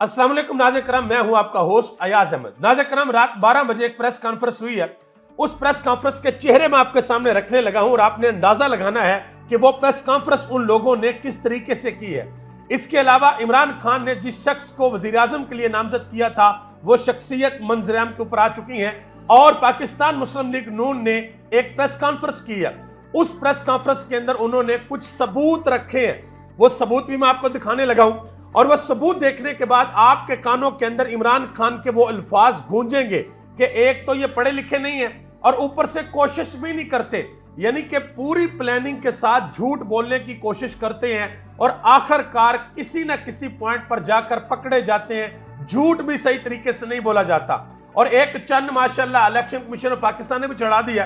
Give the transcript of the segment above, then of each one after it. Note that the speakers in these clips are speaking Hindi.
अस्सलाम वालेकुम नाज़रीन करम, मैं हूं आपका होस्ट अयाज अहमद। नाज़रीन करम, रात 12 बजे एक प्रेस कॉन्फ्रेंस हुई है। उस प्रेस कॉन्फ्रेंस के चेहरे में आपके सामने रखने लगा हूं और आपने अंदाजा लगाना है कि वो प्रेस कॉन्फ्रेंस उन लोगों ने किस तरीके से की है। इसके अलावा इमरान खान ने जिस शख्स को वजीर आजम के लिए नामजद किया था वो शख्सियत मंजर-ए-आम के ऊपर आ चुकी है और पाकिस्तान मुस्लिम लीग नून ने एक प्रेस कॉन्फ्रेंस की है। उस प्रेस कॉन्फ्रेंस के अंदर उन्होंने कुछ सबूत रखे हैं, वो सबूत भी मैं आपको दिखाने लगा हूं और वह सबूत देखने के बाद आपके कानों के अंदर इमरान खान के वो अल्फाज गूंजेंगे कि एक तो ये पढ़े लिखे नहीं है और ऊपर से कोशिश भी नहीं करते, यानी कि पूरी प्लानिंग के साथ झूठ बोलने की कोशिश करते हैं और आखिरकार किसी ना किसी पॉइंट पर जाकर पकड़े जाते हैं। झूठ भी सही तरीके से नहीं बोला जाता और एक चंद माशाल्लाह इलेक्शन कमीशन ऑफ पाकिस्तान ने भी चढ़ा दिया।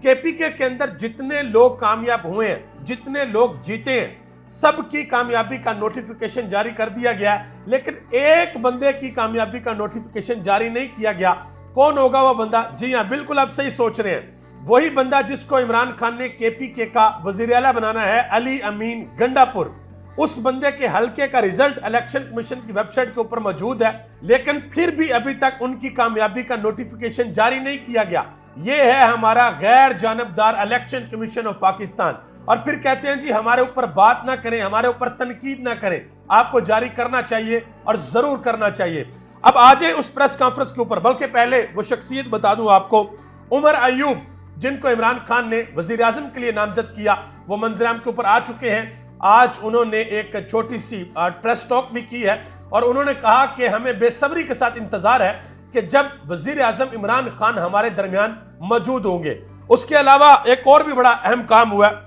केपीके के अंदर जितने लोग कामयाब हुए हैं, जितने लोग जीते हैं, सबकी कामयाबी का नोटिफिकेशन जारी कर दिया गया, लेकिन एक बंदे की कामयाबी का नोटिफिकेशन जारी नहीं किया गया। कौन होगा वह बंदा? जी हां, बिल्कुल आप सही सोच रहे हैं, वही बंदा जिसको इमरान खान ने केपीके का वजीर आला बनाना है, अली अमीन गंडापुर। उस बंदे के हल्के का रिजल्ट इलेक्शन कमीशन की वेबसाइट के ऊपर मौजूद है, लेकिन फिर भी अभी तक उनकी कामयाबी का नोटिफिकेशन जारी नहीं किया गया। यह है हमारा गैर जानबदार इलेक्शन कमीशन ऑफ पाकिस्तान। और फिर कहते हैं जी हमारे ऊपर बात ना करें, हमारे ऊपर तनकीद ना करें, आपको जारी करना चाहिए और जरूर करना चाहिए। अब आ जाए उस प्रेस कॉन्फ्रेंस के ऊपर, बल्कि पहले वो शख्सियत बता दूं आपको। उमर अयूब, जिनको इमरान खान ने वजीर आजम के लिए नामजद किया, वो मंजर-ए-आम के ऊपर आ चुके हैं। आज उन्होंने एक छोटी सी प्रेस टॉक भी की है और उन्होंने कहा कि हमें बेसब्री के साथ इंतजार है कि जब वजीर आजम इमरान खान हमारे दरमियान मौजूद होंगे। उसके अलावा एक और भी बड़ा अहम काम हुआ।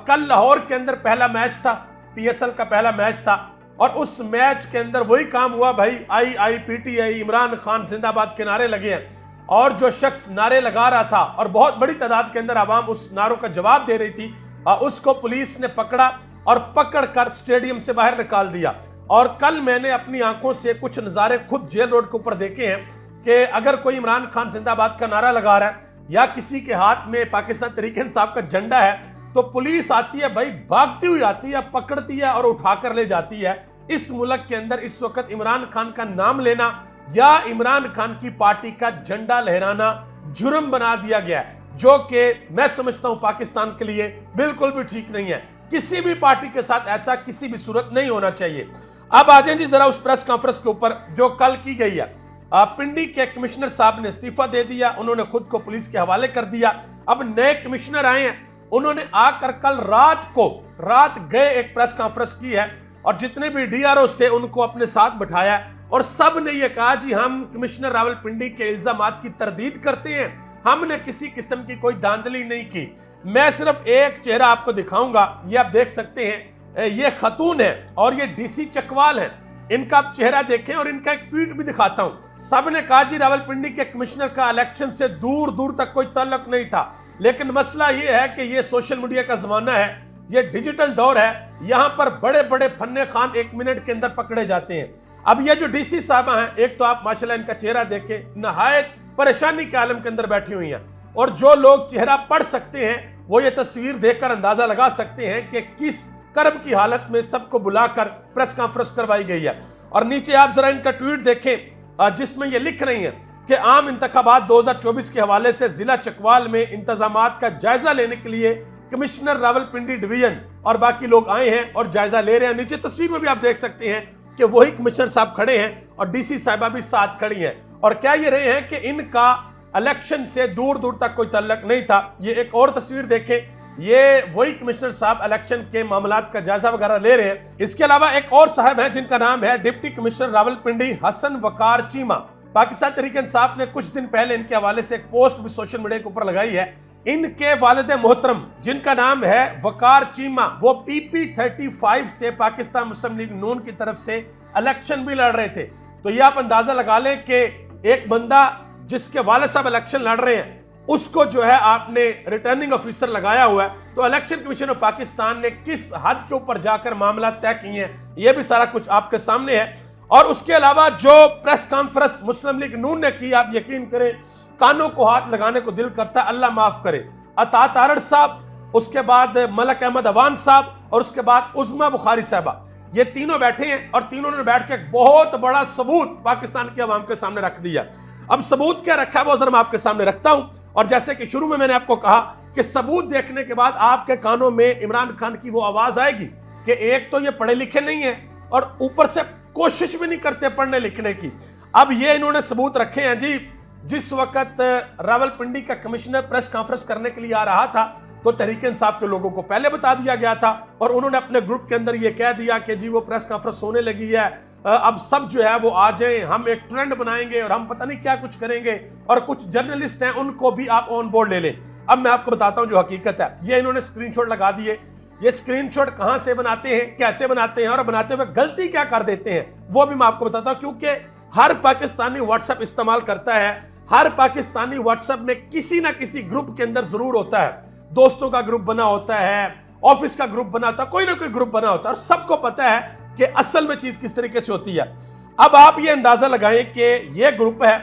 कल लाहौर के अंदर पहला मैच था, पीएसएल का पहला मैच था और उस मैच के अंदर वही काम हुआ भाई, IIPTI इमरान खान जिंदाबाद के नारे लगे हैं और जो शख्स नारे लगा रहा था और बहुत बड़ी तादाद के अंदर आवाम उस नारों का जवाब दे रही थी, उसको पुलिस ने पकड़ा और पकड़कर स्टेडियम से बाहर निकाल दिया। और कल मैंने अपनी आंखों से कुछ नज़ारे खुद जेल रोड के ऊपर देखे हैं कि अगर कोई इमरान खान जिंदाबाद का नारा लगा रहा है या किसी के हाथ में पाकिस्तान तहरीक इंसाफ का झंडा है तो पुलिस आती है भाई, भागती हुई आती है, पकड़ती है और उठाकर ले जाती है। इस मुल्क के अंदर इस वक्त इमरान खान का नाम लेना या इमरान खान की पार्टी का झंडा लहराना जुर्म बना दिया गया है, जो कि मैं समझता हूं पाकिस्तान के लिए बिल्कुल भी ठीक नहीं है। किसी भी पार्टी के साथ ऐसा किसी भी सूरत नहीं होना चाहिए। अब आ जाए जी जरा उस प्रेस कॉन्फ्रेंस के ऊपर जो कल की गई है। पिंडी के कमिश्नर साहब ने इस्तीफा दे दिया, उन्होंने खुद को पुलिस के हवाले कर दिया। अब नए कमिश्नर आए हैं, उन्होंने आकर कल रात गए एक प्रेस कॉन्फ्रेंस की है और जितने भी DROs थे उनको अपने साथ बिठाया और सब ने यह कहा जी हम कमिश्नर रावलपिंडी के इल्जामात की तरदीद करते हैं, हमने किसी किस्म की कोई धांधली नहीं की। मैं सिर्फ एक चेहरा आपको दिखाऊंगा, ये आप देख सकते हैं, ये खतून है और ये DC चकवाल है। इनका आप चेहरा देखें और इनका एक ट्वीट भी दिखाता हूं। सब ने कहा जी रावलपिंडी के कमिश्नर का इलेक्शन से दूर दूर तक कोई ताल्लुक नहीं था, लेकिन मसला यह है कि यह सोशल मीडिया का जमाना है, यह डिजिटल दौर है, यहां पर बड़े बड़े फन्ने खान 1 मिनट के अंदर पकड़े जाते हैं। अब ये जो DC साहबा हैं, एक तो आप माशाल्लाह इनका चेहरा देखें, नहायत परेशानी के आलम के अंदर बैठी हुई हैं और जो लोग चेहरा पढ़ सकते हैं वो ये तस्वीर देखकर अंदाजा लगा सकते हैं कि किस कर्ब की हालत में सबको बुलाकर प्रेस कॉन्फ्रेंस करवाई गई है। और नीचे आप जरा इनका ट्वीट देखें जिसमें ये लिख रही हैं कि आम इंतखाबात 2024 के हवाले से जिला चकवाल में इंतजामात का जायजा लेने के लिए कमिश्नर रावलपिंडी डिवीजन और बाकी लोग आए हैं और जायजा ले रहे हैं। नीचे तस्वीर में भी आप देख सकते हैं कि वही कमिश्नर साहब खड़े हैं और DC साहिबा भी साथ खड़ी हैं और कह ये रहे हैं कि इनका इलेक्शन से दूर दूर तक कोई ताल्लुक नहीं था। ये एक और तस्वीर देखें, ये वही कमिश्नर साहब इलेक्शन के मामलात का जायजा वगैरह ले रहे हैं। इसके अलावा एक और साहब हैं जिनका नाम है डिप्टी कमिश्नर रावलपिंडी हसन वकार चीमा। पाकिस्तान तहरीक इंसाफ ने कुछ दिन पहले इनके हवाले से एक पोस्ट भी सोशल मीडिया के ऊपर लगाई है। इनके वालिद मोहतरम जिनका नाम है वकार चीमा, वो PP35 से पाकिस्तान मुस्लिम लीग नून की तरफ से इलेक्शन भी लड़ रहे थे। तो ये आप अंदाजा लगा लें कि एक बंदा जिसके वालिद साहब इलेक्शन लड़ रहे हैं उसको जो है आपने रिटर्निंग ऑफिसर लगाया हुआ है। तो इलेक्शन कमीशन ऑफ पाकिस्तान ने किस हद के ऊपर जाकर मामला तय किए हैं, यह भी सारा कुछ आपके सामने है। और उसके अलावा जो प्रेस कॉन्फ्रेंस मुस्लिम लीग नून ने की, आप यकीन करें कानों को हाथ लगाने को दिल करता है, अल्लाह माफ करे। अता तारड़ साहब, उसके बाद मलक अहमद अवान साहब और उसके बाद उज़मा बुखारी साहबा, ये तीनों बैठे हैं और तीनों ने बैठ के एक बहुत बड़ा सबूत पाकिस्तान की आवाम के सामने रख दिया। अब सबूत क्या रखा है वो जरा मैं आपके सामने रखता हूं। और जैसे कि शुरू में मैंने आपको कहा कि सबूत देखने के बाद आपके कानों में इमरान खान की वो आवाज आएगी कि एक तो ये पढ़े लिखे नहीं है और ऊपर से कोशिश भी नहीं करते पढ़ने लिखने की। अब ये इन्होंने सबूत रखे हैं जी। जिस वक्त रावलपिंडी का कमिश्नर प्रेस कॉन्फ्रेंस करने के लिए आ रहा था तो तहरीक इंसाफ के लोगों को पहले बता दिया गया था और उन्होंने अपने ग्रुप के अंदर ये कह दिया कि जी वो प्रेस कॉन्फ्रेंस होने लगी है, अब सब जो है वो आ जाएं, हम एक ट्रेंड बनाएंगे और हम पता नहीं क्या कुछ करेंगे और कुछ जर्नलिस्ट हैं उनको भी आप ऑन बोर्ड ले लें। अब मैं आपको बताता हूं जो हकीकत है। ये इन्होंने स्क्रीनशॉट लगा दिए। ये स्क्रीनशॉट कहां से बनाते हैं, कैसे बनाते हैं और बनाते हुए गलती क्या कर देते हैं वो भी मैं आपको बताता हूं, क्योंकि हर पाकिस्तानी व्हाट्सएप इस्तेमाल करता है। हर पाकिस्तानी व्हाट्सएप में किसी ना किसी ग्रुप के अंदर जरूर होता है। दोस्तों का ग्रुप बना होता है, ऑफिस का ग्रुप बना होता है, कोई ना कोई ग्रुप बना होता है और सबको पता है कि असल में चीज किस तरीके से होती है। अब आप ये अंदाजा लगाएं कि ये ग्रुप है,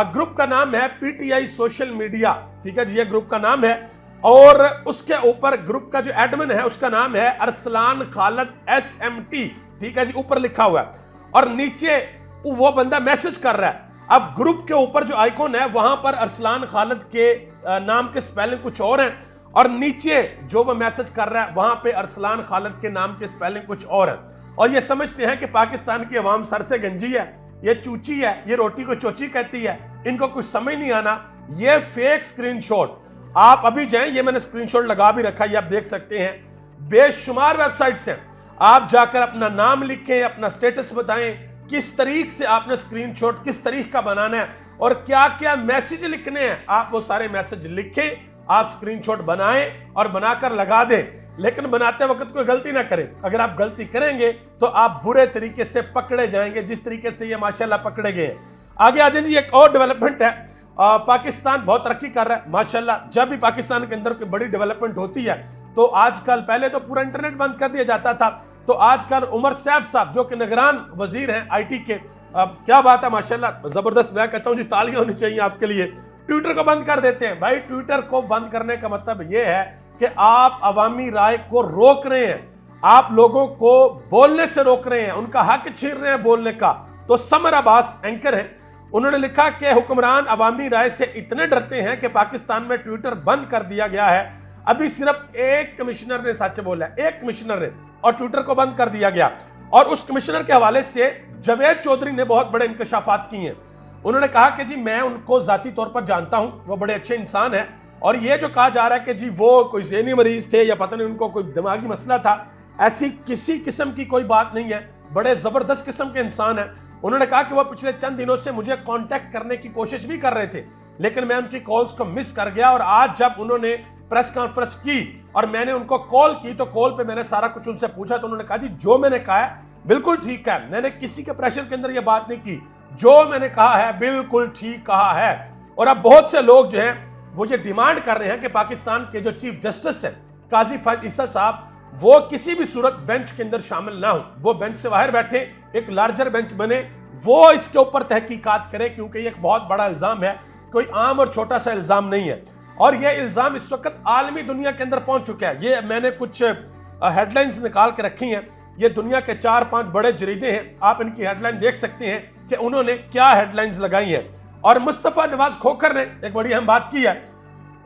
ग्रुप का नाम है पीटीआई सोशल मीडिया, ठीक है जी, ये ग्रुप का नाम है और उसके ऊपर ग्रुप का जो एडमिन है उसका नाम है अरसलान खालिद SMT, ठीक है जी, ऊपर लिखा हुआ है और नीचे वो बंदा मैसेज कर रहा है। अब ग्रुप के ऊपर जो आइकॉन है वहां पर अरसलान खालिद के नाम के स्पेलिंग कुछ और है और नीचे जो वो मैसेज कर रहा है वहां पे अरसलान खालिद के नाम के स्पेलिंग कुछ और है। और ये समझते हैं कि पाकिस्तान की आवाम सर से गंजी है, ये चूची है, ये रोटी को चोची कहती है, इनको कुछ समझ नहीं आना। ये फेक स्क्रीनशॉट आप अभी जाएं, ये मैंने स्क्रीनशॉट लगा भी रखा है, ये आप देख सकते हैं। बेशुमार वेबसाइट्स हैं, आप जाकर अपना नाम लिखें, अपना स्टेटस बताएं, किस तरीके से आपने स्क्रीनशॉट किस तरीके का बनाना है और क्या क्या मैसेज लिखने हैं, आप वो सारे मैसेज लिखें, आप स्क्रीनशॉट बनाएं और बनाकर लगा दें। लेकिन बनाते वक्त कोई गलती ना करें। अगर आप गलती करेंगे तो आप बुरे तरीके से पकड़े जाएंगे, जिस तरीके से ये माशाल्लाह पकड़े गए। आगे आ जाए जी, एक और डेवलपमेंट है। पाकिस्तान बहुत तरक्की कर रहा है माशाल्लाह। जब भी पाकिस्तान के अंदर कोई बड़ी डेवलपमेंट होती है तो आजकल, पहले तो पूरा इंटरनेट बंद कर दिया जाता था, तो आजकल उमर सैफ साहब जो कि निगरान वजीर हैं IT के, क्या बात है माशाल्लाह, जबरदस्त। मैं कहता हूं जी तालियां होनी चाहिए आपके लिए। ट्विटर को बंद कर देते हैं। भाई ट्विटर को बंद करने का मतलब यह है कि आप अवामी राय को रोक रहे हैं, आप लोगों को बोलने से रोक रहे हैं, उनका हक छीन रहे हैं बोलने का। तो समर अब्बास एंकर हैं, उन्होंने लिखा कि हुक्मरान अवामी राय से इतने डरते हैं कि पाकिस्तान में ट्विटर बंद कर दिया गया है। अभी सिर्फ एक कमिश्नर ने सच बोला है, एक कमिश्नर ने, और ट्विटर को बंद कर दिया गया। और उस कमिश्नर के हवाले से जावेद चौधरी ने बहुत बड़े इंकशाफात किए हैं। उन्होंने कहा कि जी मैं उनको जाती तौर पर जानता हूं, वो बड़े अच्छे इंसान हैं और ये जो कहा जा रहा है कि जी वो कोई ज़हनी मरीज थे या पता नहीं उनको कोई दिमागी मसला था, ऐसी किसी किस्म की कोई बात नहीं है। बड़े जबरदस्त किस्म के इंसान हैं। उन्होंने कहा कि वो पिछले चंद दिनों से मुझे कांटेक्ट करने की कोशिश भी कर रहे थे, लेकिन मैं उनकी कॉल्स को मिस कर गया। और आज जब उन्होंने प्रेस कॉन्फ्रेंस की और मैंने उनको कॉल की तो कॉल पे मैंने सारा कुछ उनसे पूछा, तो उन्होंने कहा जी जो मैंने कहा है बिल्कुल ठीक है, मैंने किसी के प्रेशर के अंदर ये बात नहीं की, जो मैंने कहा है बिल्कुल ठीक कहा है। और अब बहुत से लोग जो हैं वो ये डिमांड कर रहे हैं कि पाकिस्तान के जो चीफ जस्टिस हैं काजी फैज ईसा साहब, वो किसी भी सूरत बेंच के अंदर शामिल ना हो, वो बेंच से बाहर बैठे, एक लार्जर बेंच बने, वो इसके ऊपर तहकीकात करे, क्योंकि ये एक बहुत बड़ा इल्जाम है, कोई आम और छोटा सा इल्जाम नहीं है। और ये इल्जाम इस वक्त आलमी दुनिया के अंदर पहुंच चुका है। ये मैंने कुछ हेडलाइंस निकाल के रखी हैं, ये दुनिया के 4-5 बड़े जरीदे हैं, आप इनकी हेडलाइन देख सकते हैं कि उन्होंने क्या हेडलाइंस लगाई हैं। और मुस्तफा नवाज खोखर ने एक बड़ी अहम बात की है।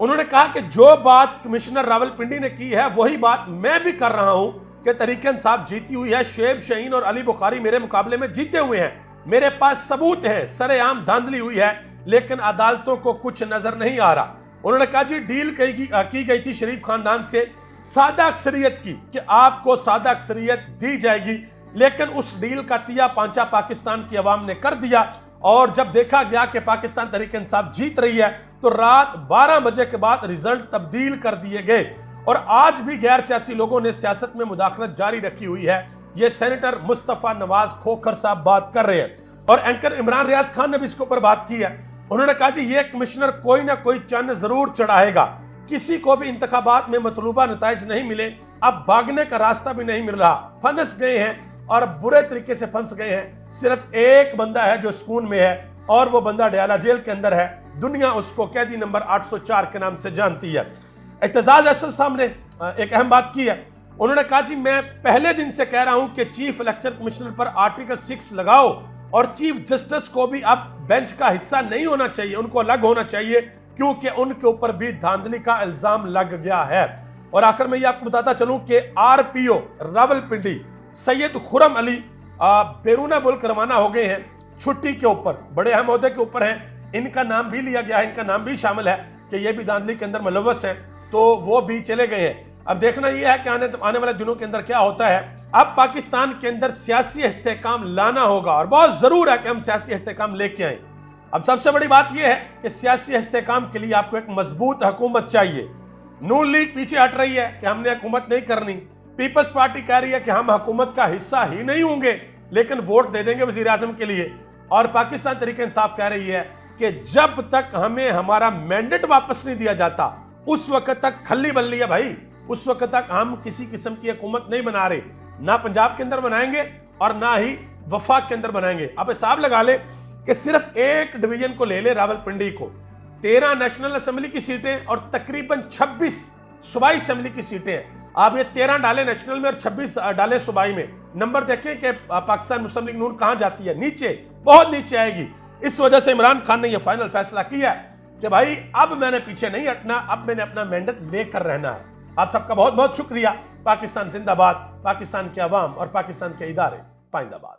उन्होंने कहा कि जो बात कमिश्नर रावलपिंडी ने की है वही बात मैं भी कर रहा हूं कि तहरीक इंसाफ जीती हुई है, शुएब शाहीन और अली बुखारी मेरे मुकाबले में जीते हुए हैं, मेरे पास सबूत है, सरेआम धांधली हुई है, लेकिन अदालतों को कुछ नजर नहीं आ रहा। उन्होंने कहा जी डील की गई थी शरीफ खानदान से सादा अक्सरियत की, कि आपको सादा अक्सरियत दी जाएगी, लेकिन उस डील का तिया पांचा पाकिस्तान की आवाम ने कर दिया। और जब देखा गया कि पाकिस्तान तहरीक इंसाफ जीत रही है तो रात 12 बजे के बाद रिजल्ट तब्दील कर दिए गए। और आज भी गैर सियासी लोगों ने सियासत में मुदाखलत जारी रखी हुई है। ये सेनेटर मुस्तफा नवाज खोखर साहब बात कर रहे हैं और एंकर इमरान रियाज खान ने भी इसके ऊपर बात की है। उन्होंने कहा जी ये कमिश्नर कोई ना कोई चन्न जरूर चढ़ाएगा, किसी को भी इंतखाबात में मतलूबा नताइज नहीं मिले, अब भागने का रास्ता भी नहीं मिल रहा, फंस गए हैं और बुरे तरीके से फंस गए हैं। सिर्फ एक बंदा है जो सुकून में है और वो बंदा डयाला जेल के अंदर है, दुनिया उसको कैदी नंबर 804 के नाम से जानती है। एतजाज अहसन साहब ने एक अहम बात की है। उन्होंने कहा जी मैं पहले दिन से कह रहा हूं कि चीफ इलेक्शन कमिश्नर पर आर्टिकल 6 लगाओ और चीफ जस्टिस को भी अब बेंच का हिस्सा नहीं होना चाहिए, उनको अलग होना चाहिए, क्योंकि उनके ऊपर भी धांधली का इल्जाम लग गया है। और आखिर में ये आपको बताता चलूं कि आरपीओ रावलपिंडी सैयद खुरम अली बैरून मुल्क रवाना हो गए हैं छुट्टी के ऊपर, बड़े अहम ओहदे के ऊपर हैं। इनका नाम भी लिया गया है, इनका नाम भी शामिल है कि ये भी धांधली के अंदर मुलव्वस हैं, तो वो भी चले गए हैं। अब देखना यह है कि आने वाले दिनों के अंदर क्या होता है। अब पाकिस्तान के अंदर सियासी इस्तेहकाम लाना होगा और बहुत जरूर है कि हम सियासी इस्तेहकाम लेके आए। अब सबसे बड़ी बात यह है कि सियासी इस्तेहकाम के लिए आपको एक मजबूत हुकूमत चाहिए। नून लीग पीछे हट रही है कि हमने हुकूमत नहीं करनी, पीपल्स पार्टी कह रही है कि हम हुकूमत का हिस्सा ही नहीं होंगे लेकिन वोट दे देंगे वजीर आजम के लिए, और पाकिस्तान तहरीक इंसाफ कह रही है कि जब तक हमें हमारा मैंडेट वापस नहीं दिया जाता उस वक्त तक खल्ली बल्ली है भाई, उस वक्त तक हम किसी किस्म की हुकूमत नहीं बना रहे, ना पंजाब के अंदर बनाएंगे और ना ही वफाक के अंदर बनाएंगे। अब हिसाब लगा ले कि सिर्फ एक डिवीजन को ले ले रावलपिंडी को, 13 नेशनल असेंबली की सीटें और तकरीबन 26 सूबाई असेंबली की सीटें हैं। आप ये 13 डाले नेशनल में और 26 डाले सूबाई में, नंबर देखें कि पाकिस्तान मुस्लिम लीग नून कहां जाती है, नीचे, बहुत नीचे आएगी। इस वजह से इमरान खान ने यह फाइनल फैसला किया कि भाई अब मैंने पीछे नहीं हटना, अब मैंने अपना मैंडेट लेकर रहना है। आप सबका बहुत बहुत शुक्रिया। पाकिस्तान जिंदाबाद, पाकिस्तान के अवाम और पाकिस्तान के इदारे पाइंदाबाद।